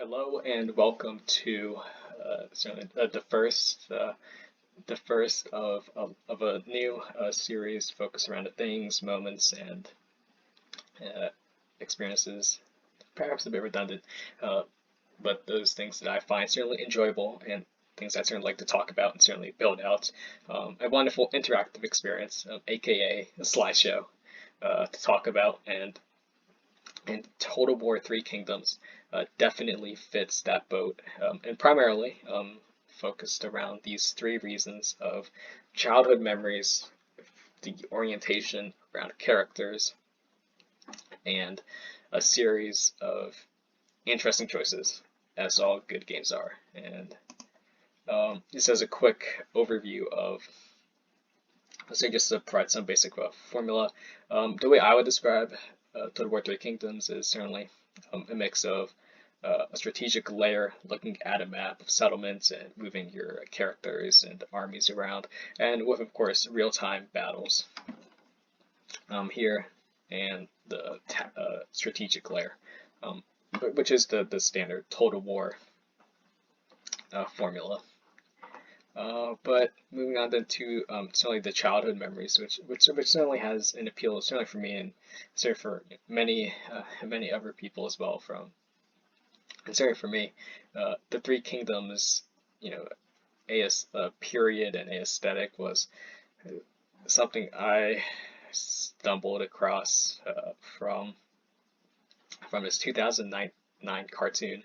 Hello and welcome to the first of a new series focused around the things, moments, and uh, experiences. Perhaps a bit redundant, uh, but those things that I find certainly enjoyable and things I certainly like to talk about and certainly build out a wonderful interactive experience, aka a slideshow, to talk about and Total War Three Kingdoms definitely fits that boat, and primarily focused around these three reasons of childhood memories, the orientation around characters, and a series of interesting choices, as all good games are. And this is a quick overview of, let's say, just to provide some basic formula. The way I would describe Total War Three Kingdoms is certainly a mix of a strategic layer looking at a map of settlements and moving your characters and armies around, and with, of course, real-time battles here, and the strategic layer, which is the standard Total War formula. But moving on then to certainly the childhood memories, which certainly has an appeal, certainly for me and certainly for many other people as well. And certainly for me, the Three Kingdoms, a period and a aesthetic was something I stumbled across from this 2009 cartoon,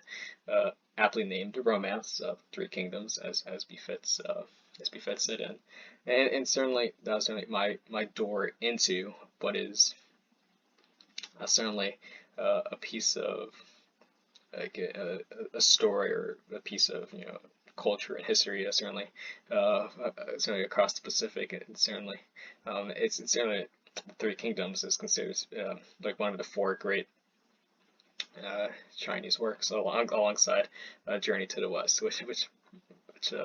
aptly named "Romance of Three Kingdoms," as befits it, and certainly that was certainly my door into what is certainly a piece of like a story or a piece of culture and history, certainly across the Pacific, and certainly it's certainly the Three Kingdoms is considered like one of the four great Chinese works alongside Journey to the West, which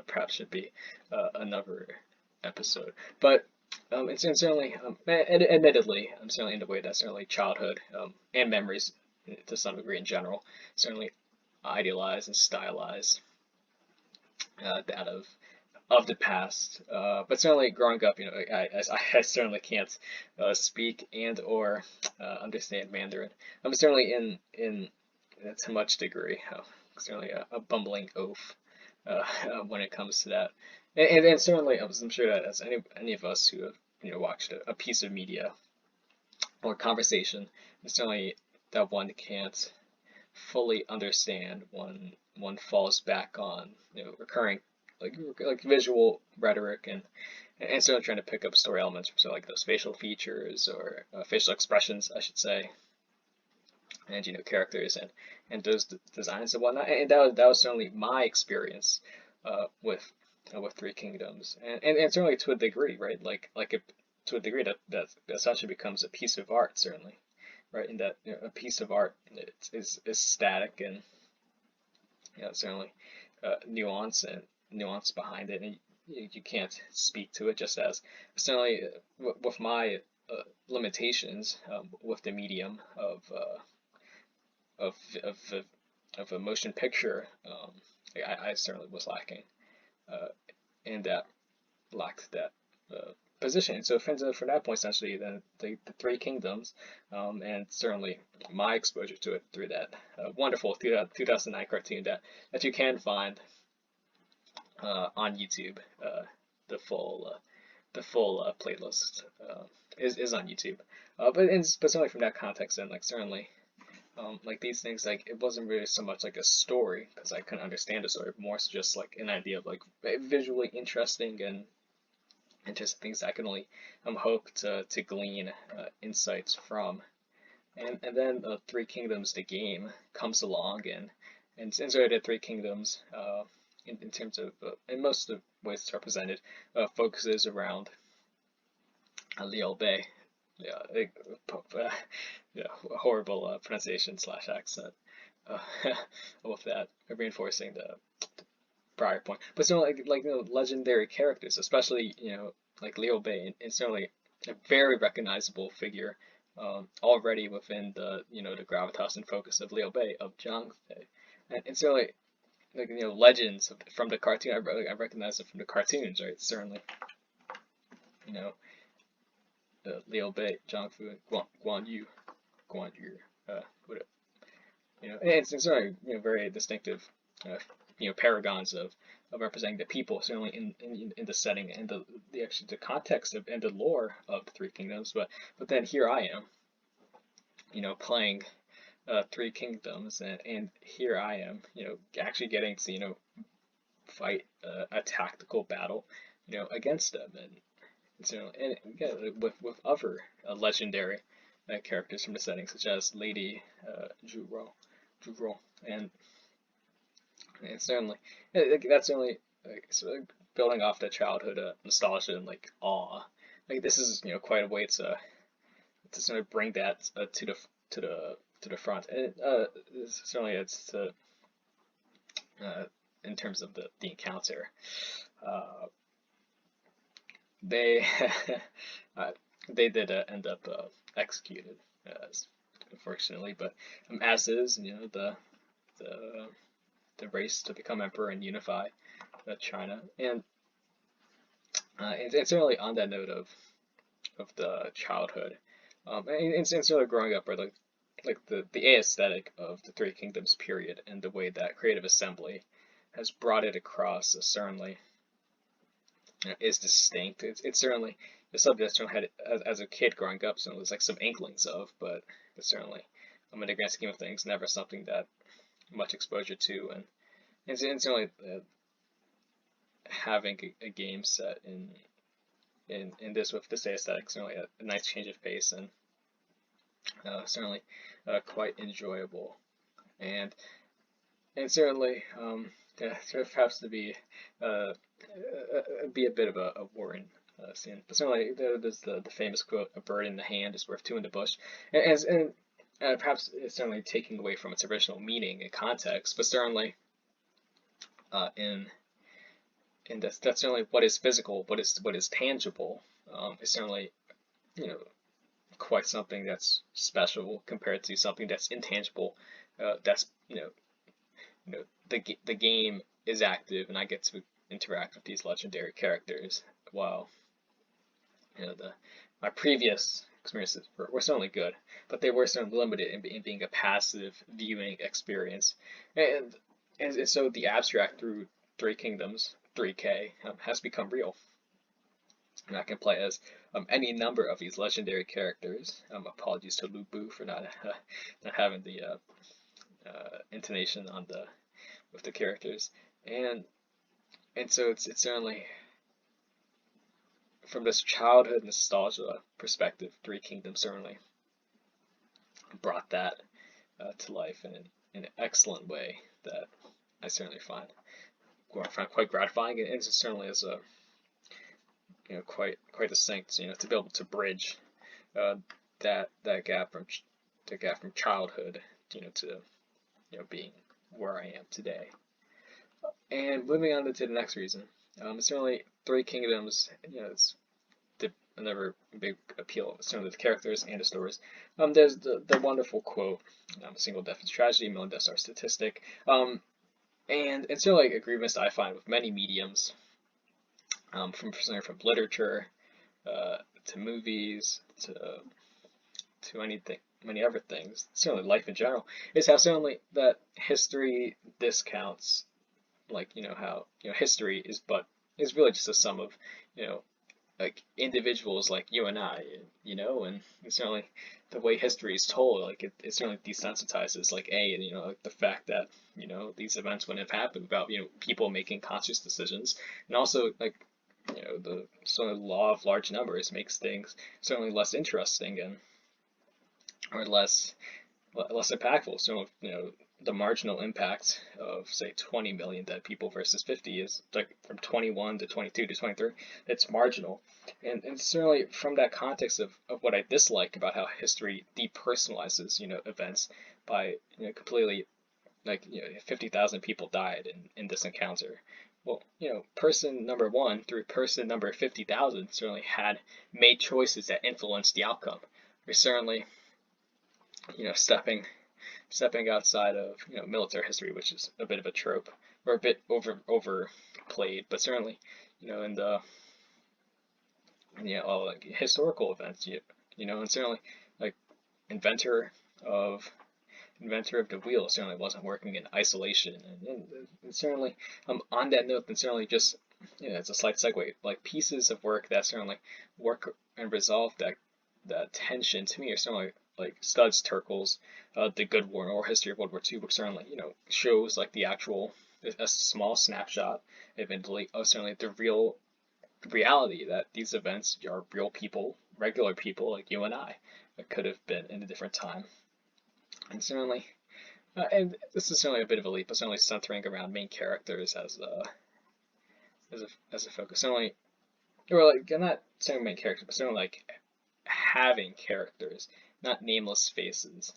perhaps should be another episode. But it's certainly, admittedly, I'm certainly in the way that certainly childhood and memories to some degree in general certainly idealize and stylize that of the past. But certainly growing up, I certainly can't speak and or understand Mandarin. I'm certainly in to much degree, certainly a bumbling oaf when it comes to that. And certainly, I'm sure that as any of us who have watched a piece of media or conversation, certainly that one can't fully understand when one falls back on recurring like visual rhetoric and sort of trying to pick up story elements from like those facial features or facial expressions, I should say, and characters and those designs and whatnot. And that was certainly my experience with Three Kingdoms, and certainly to a degree, right? To a degree that essentially becomes a piece of art, certainly, right? In that a piece of art is static and certainly nuance behind it, and you can't speak to it just as certainly with my limitations with the medium of of of a motion picture. I certainly was lacking and that lacked that position. So from that point, essentially, then the Three Kingdoms, and certainly my exposure to it through that wonderful 2009 cartoon that you can find on YouTube. The full playlist is on YouTube. But certainly from that context, and like certainly like these things, like it wasn't really so much like a story because I couldn't understand the story, more so just like an idea of like visually interesting and interesting things I can only hope to glean insights from. And then Three Kingdoms, the game, comes along and so the Three Kingdoms, in terms of in most of the ways it's represented, focuses around Liu Bei. Yeah, yeah, horrible pronunciation slash accent uh, with that, reinforcing the prior point. But still, legendary characters, especially like Liu Bei, and certainly a very recognizable figure already within the the gravitas and focus of Liu Bei of Zhang Fei, and certainly like legends from the cartoon. I recognize it from the cartoons, right? Certainly, you know Liu Bei, Zhang Fu, Guan Yu, Guan Yu, what and it's certainly very distinctive, uh, paragons of representing the people, certainly in the setting and the actually the context of and the lore of the Three Kingdoms. But then here I am, playing Three Kingdoms, and here I am, actually getting to fight a tactical battle, against them, and again, with other legendary characters from the setting, such as Lady Zhuo, and certainly that's certainly sort of building off the childhood nostalgia and like awe. Like this is quite a way to sort of bring that to the front, and certainly it's uh, in terms of the encounter. Uh, they uh, they did end up executed, unfortunately, but as is the the race to become emperor and unify China, and it's really on that note of the childhood, and sort of growing up, or like the aesthetic of the Three Kingdoms period and the way that Creative Assembly has brought it across certainly is distinct. It's certainly the subject I had as a kid growing up, so there's like some inklings of, but it's certainly, in the grand scheme of things, never something that much exposure to, and it's certainly having a game set in this with this aesthetic, certainly a nice change of pace, and certainly quite enjoyable, and certainly yeah, there has to be a bit of a worrying scene. But certainly there's the famous quote, "A bird in the hand is worth two in the bush," and perhaps it's certainly taking away from its original meaning and context, but certainly in that's certainly what is physical, what is tangible, is certainly you know quite something that's special compared to something that's intangible. That's the game is active, and I get to interact with these legendary characters. While the my previous experiences were certainly good, but they were certainly limited in being a passive viewing experience, and so the abstract through Three Kingdoms 3K has become real. And I can play as any number of these legendary characters. Apologies to Lubu for not having the intonation on the with the characters, and so it's certainly from this childhood nostalgia perspective, Three Kingdoms certainly brought that to life in an excellent way that I certainly find quite gratifying, and it certainly is a quite distinct, to be able to bridge uh, that gap from childhood, to being where I am today. And moving on to the next reason, certainly Three Kingdoms, it's another big appeal, certainly the characters and the stories. There's the wonderful quote, "Single death is tragedy, million deaths are statistic," and it's really like a grievance I find with many mediums, from literature to movies to anything, many other things, certainly life in general, is how certainly that history discounts, like how history is really just a sum of like individuals like you and I, and certainly the way history is told, like it certainly desensitizes like like the fact that these events wouldn't have happened without people making conscious decisions, and also like the sort of law of large numbers makes things certainly less interesting and or less impactful. So the marginal impact of say 20 million dead people versus 50 is like from 21 to 22 to 23. It's marginal, and certainly from that context of what I dislike about how history depersonalizes events by completely like 50,000 people died in this encounter. Well, person number one through person number 50,000 certainly had made choices that influenced the outcome. we're certainly, stepping outside of, military history, which is a bit of a trope or a bit overplayed, but certainly, in the all like historical events, and certainly like inventor of the wheel certainly wasn't working in isolation, and certainly on that note, then certainly just it's a slight segue, like pieces of work that certainly work and resolve that tension to me are certainly like Studs Terkel's The Good War or History of World War II, which certainly shows like the actual a small snapshot, admittedly, of certainly the reality that these events are real people, regular people like you and I, that could have been in a different time, and certainly. And this is certainly a bit of a leap, but certainly centering around main characters as a focus. Certainly, or like not saying main characters, but certainly like having characters, not nameless faces.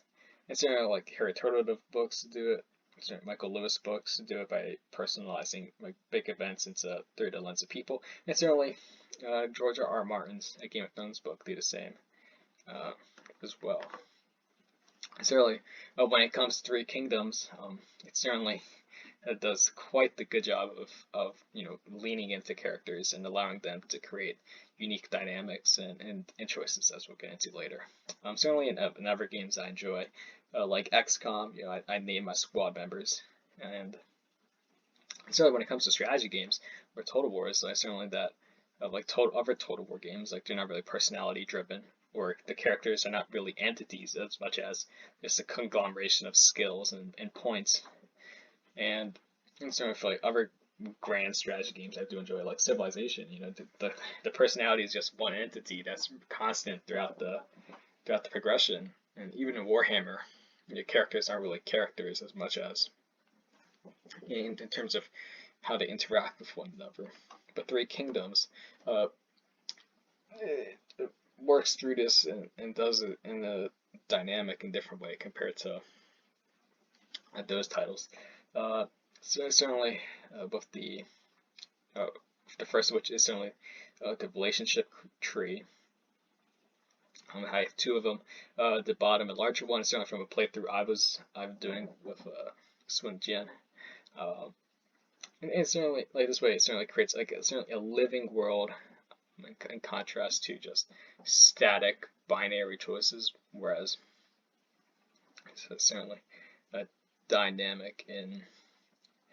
And certainly like Harry Turtledove books do it. Certainly Michael Lewis books do it by personalizing like big events into through the lens of people. And certainly George R. Martin's A Game of Thrones book do the same as well. Certainly, when it comes to Three Kingdoms, it certainly does quite the good job of leaning into characters and allowing them to create unique dynamics and choices, as we'll get into later. Certainly in other games I enjoy, like XCOM, I name my squad members, and certainly when it comes to strategy games or Total War, I certainly that like other Total War games, like they're not really personality driven, or the characters are not really entities as much as just a conglomeration of skills and points. And certainly for like other grand strategy games I do enjoy, like Civilization, the personality is just one entity that's constant throughout the progression. And even in Warhammer, the characters aren't really characters as much as in terms of how they interact with one another. But Three Kingdoms it works through this and does it in a dynamic and different way compared to those titles. So certainly, both the first of which is certainly the relationship tree. I have two of them. The bottom and larger one is certainly from a playthrough I'm doing with Swin Jian. And certainly, like this way, it certainly creates like certainly a living world in contrast to just static binary choices, whereas it's certainly a dynamic in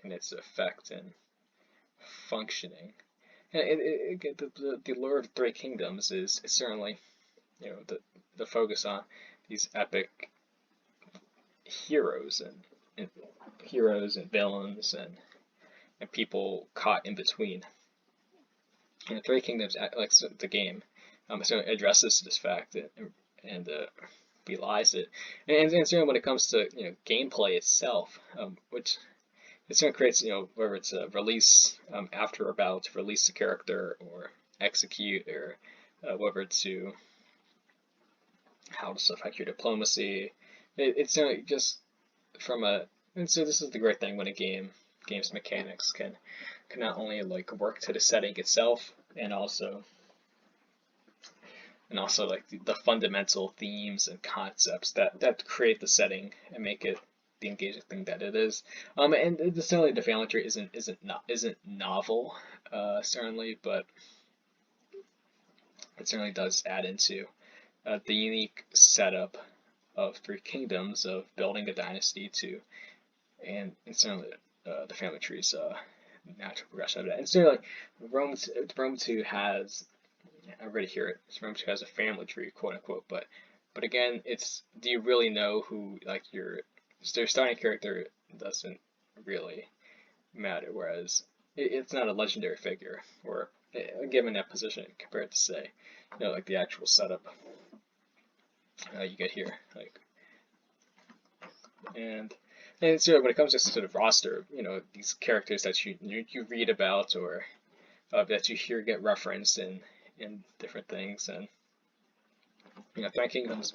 its effect and functioning. And the lure of Three Kingdoms is certainly the focus on these epic heroes and villains and people caught in between. And Three Kingdoms, like the game, certainly addresses this fact and belies it. And certainly when it comes to gameplay itself, which it certainly creates whether it's a release after a battle to release a character or execute, or whether to how does it affect your diplomacy. It's certainly just from a and so this is the great thing when a game's mechanics can not only like work to the setting itself and also like the fundamental themes and concepts that create the setting and make it the engaging thing that it is. And certainly the family tree isn't novel, certainly, but it certainly does add into the unique setup of Three Kingdoms of building a dynasty and certainly the family tree's natural progression of that. And so like Rome 2 has, I already hear it, Rome 2 has a family tree, quote unquote, but again, it's, do you really know who like their starting character doesn't really matter, whereas it's not a legendary figure or given that position compared to say, like the actual setup you get here, like, and so when it comes to sort of roster, these characters that you read about or that you hear get referenced in different things, and Three Kingdoms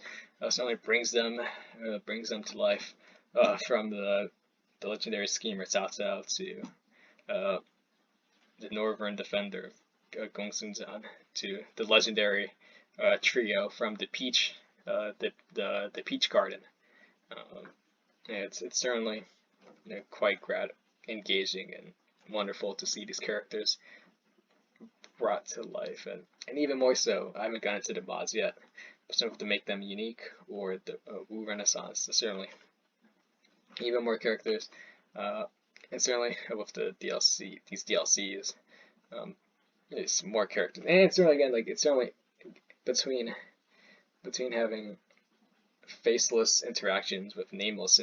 certainly brings them to life, from the legendary schemer Cao Cao to the Northern Defender Gong Sun Zhan to the legendary trio from the Peach the Peach Garden. It's certainly quite engaging and wonderful to see these characters brought to life, and even more so. I haven't gotten to the mods yet, so to make them unique, or the Wu Renaissance. So certainly even more characters, and certainly with the these DLCs, there's more characters, and it's certainly again it's certainly between having faceless interactions with nameless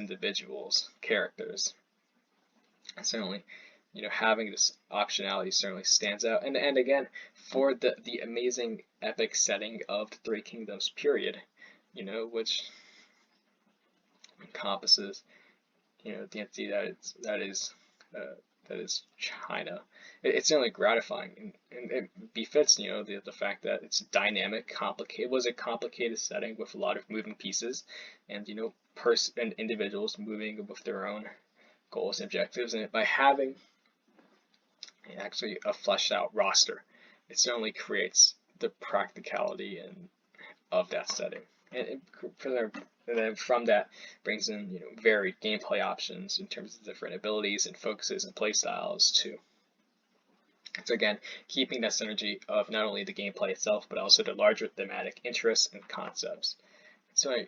characters. Certainly, having this optionality certainly stands out. And again, for the amazing epic setting of the Three Kingdoms period, which encompasses, the entity that is China. It's certainly gratifying, and it befits, the fact that it's dynamic, complicated. It was a complicated setting with a lot of moving pieces, and and individuals moving with their own goals and objectives, and by having actually a fleshed out roster, it certainly creates the practicality of that setting, and then from that brings in varied gameplay options in terms of different abilities and focuses and playstyles too. So again, keeping that synergy of not only the gameplay itself but also the larger thematic interests and concepts. So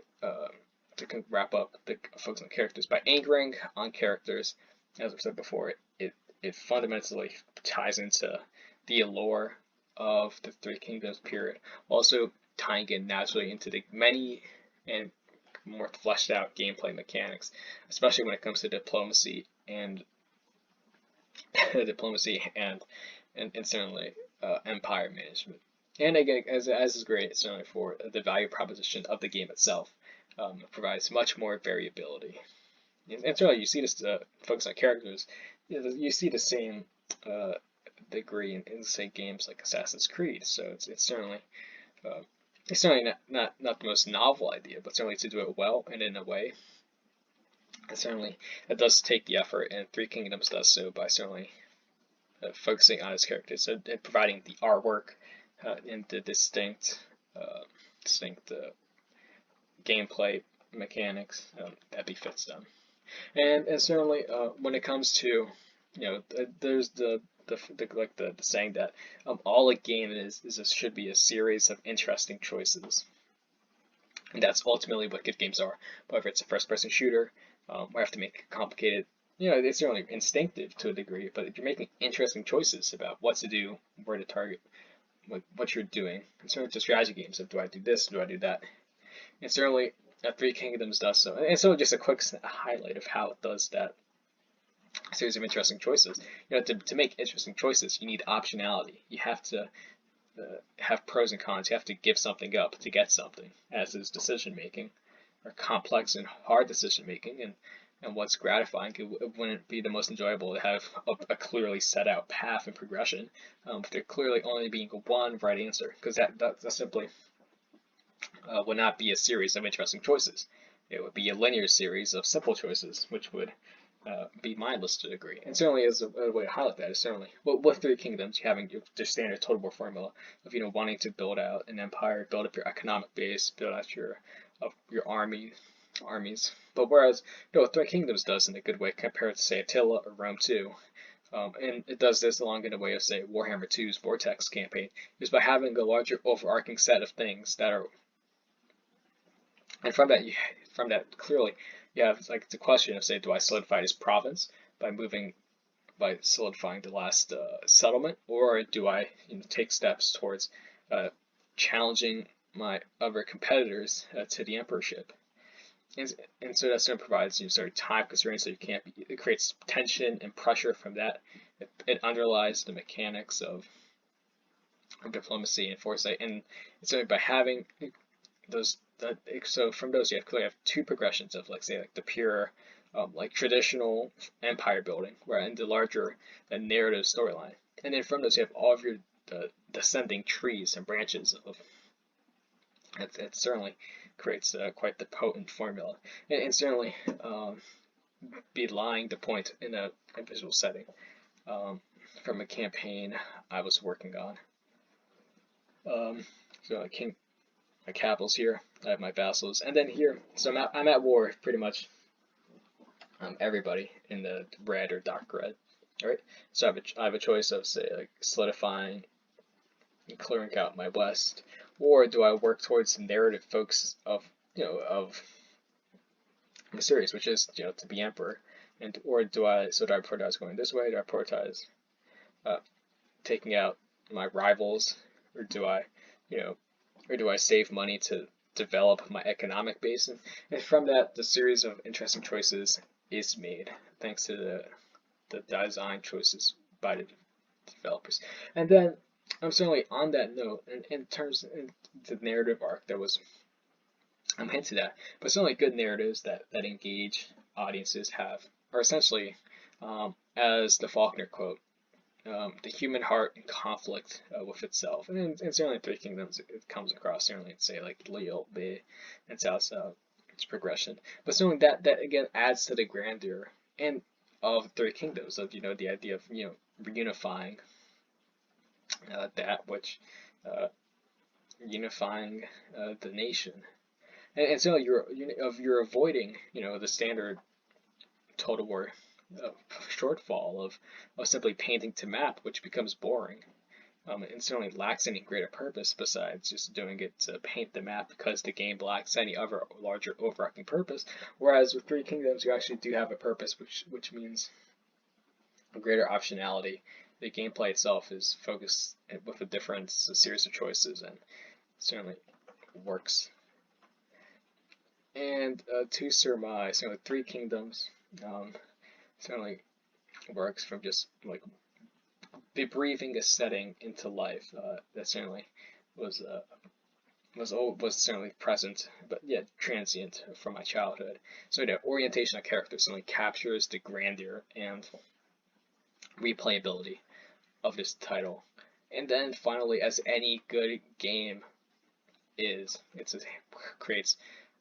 to wrap up the focus on characters, by anchoring on characters, as I said before, it fundamentally ties into the lore of the Three Kingdoms period, also tying in naturally into the many and more fleshed out gameplay mechanics, especially when it comes to diplomacy and certainly empire management. And again, as is great, certainly for the value proposition of the game itself, it provides much more variability. And certainly you see this focus on characters. You see the same degree in say games like Assassin's Creed. So it's certainly not the most novel idea, but certainly to do it well and in a way. And certainly it does take the effort, and Three Kingdoms does so by certainly focusing on its characters, and providing the artwork and the distinct gameplay mechanics that befits them. And certainly when it comes to there's the saying that all a game should be a series of interesting choices, and that's ultimately what good games are. Whether it's a first-person shooter, we have to make complicated. It's certainly instinctive to a degree, but if you're making interesting choices about what to do, where to target, what you're doing, and certainly to strategy games of do I do this, do I do that, and certainly Three Kingdoms does so. And so just a quick highlight of how it does that series of interesting choices. To make interesting choices, you need optionality. You have to have pros and cons. You have to give something up to get something, as is decision making, or complex and hard decision making. And what's gratifying, it wouldn't be the most enjoyable to have a clearly set out path and progression, but there clearly only being one right answer, because that simply would not be a series of interesting choices. It would be a linear series of simple choices, which would be mindless to a degree. And certainly, as a way to highlight that, is certainly with Three Kingdoms, you having the standard total war formula of wanting to build out an empire, build up your economic base, build out your armies. But whereas what Three Kingdoms does in a good way compared to say Attila or Rome 2, and it does this along in a way of say Warhammer 2's Vortex campaign, is by having a larger overarching set of things that are. And from that clearly, you have the question of say, do I solidify this province by solidifying the last settlement, or do I take steps towards challenging my other competitors to the emperorship? And so that sort of provides sort of time constraints, so it creates tension and pressure from that. It underlies the mechanics of diplomacy and foresight, and so by having those. So from those you clearly have two progressions of the pure traditional empire building, where in the larger narrative storyline, and then from those you have all of your descending trees and branches of. It certainly creates quite the potent formula, and certainly belying the point in a visual setting from a campaign I was working on. So my capitals here. I have my vassals, and then here, so I'm at war pretty much. Everybody in the red or dark red. All right, so I have a choice of say like solidifying and clearing out my west, or do I work towards the narrative focus of of the series, which is to be emperor, and or do I prioritize going this way? Do I prioritize uh, taking out my rivals, or do I save money to develop my economic base? And from that, the series of interesting choices is made thanks to the design choices by the developers. And then I'm certainly on that note, and in terms of the narrative arc that was I'm hinted at, but certainly good narratives that engage audiences are essentially, as the Faulkner quote, the human heart in conflict with itself. And certainly in Three Kingdoms, it comes across certainly in say like Leo, Bay, and South its progression. But certainly that again adds to the grandeur and of Three Kingdoms of the idea of reunifying that which unifying the nation. And so you're avoiding the standard Total War shortfall of simply painting to map, which becomes boring. And certainly lacks any greater purpose besides just doing it to paint the map because the game lacks any other larger overarching purpose. Whereas with Three Kingdoms, you actually do have a purpose, which means a greater optionality. The gameplay itself is focused with a series of choices, and certainly works. And to surmise, Three Kingdoms certainly works from just like breathing a setting into life that certainly was certainly present, but yet transient from my childhood. So the orientation of characters certainly captures the grandeur and replayability of this title. And then finally, as any good game is, it creates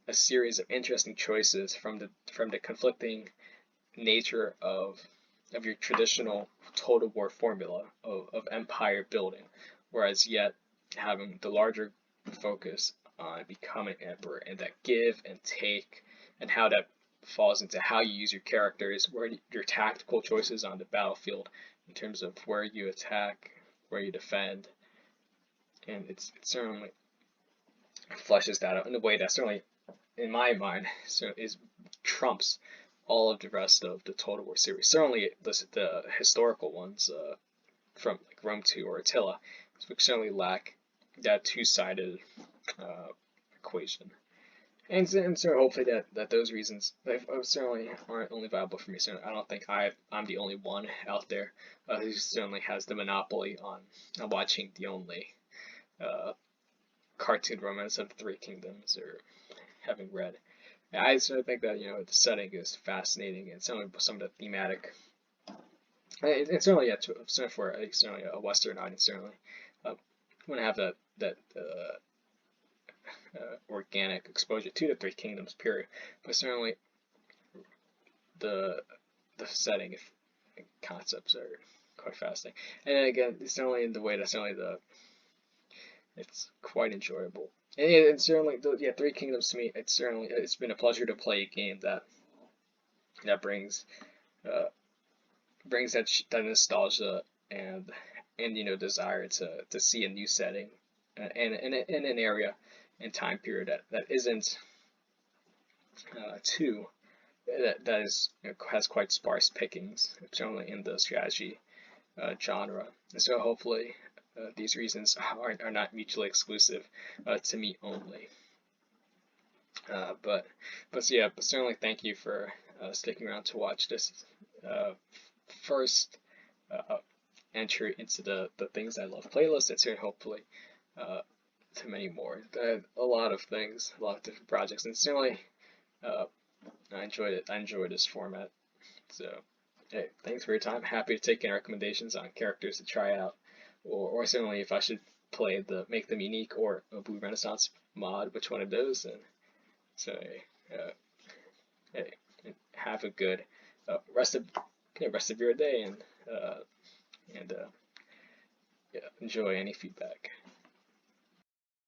a series of interesting choices from the conflicting nature of your traditional Total War formula of empire building, whereas yet having the larger focus on becoming emperor and that give and take and how that falls into how you use your characters, where your tactical choices on the battlefield in terms of where you attack, where you defend, and it certainly fleshes that out in a way that certainly, in my mind, trumps all of the rest of the Total War series. Certainly the historical ones from like Rome 2 or Attila, which certainly lack that two-sided equation. And so hopefully that those reasons certainly aren't only viable for me. So I don't think I'm the only one out there who certainly has the monopoly on watching the only cartoon romance of the Three Kingdoms or having read. I sort of think that the setting is fascinating and some of the thematic, and certainly certainly for certainly a Western audience certainly want to have that organic exposure to the Three Kingdoms period, but certainly the setting and concepts are quite fascinating. And then again, it's certainly in the way that it's quite enjoyable. And certainly, Three Kingdoms to me, it's been a pleasure to play a game that brings that nostalgia and desire to see a new setting and in an area and time period that isn't too that is has quite sparse pickings, certainly in the strategy genre. And so hopefully these reasons are not mutually exclusive to me only. But certainly thank you for sticking around to watch this first entry into the things I love playlist. It's here hopefully to many more. A lot of things, a lot of different projects, and certainly I enjoyed it. I enjoyed this format. So hey, thanks for your time. Happy to take any recommendations on characters to try out, or certainly if I should make them unique or a Blue Renaissance mod, which one of those. And so hey, have a good rest of your day and enjoy any feedback.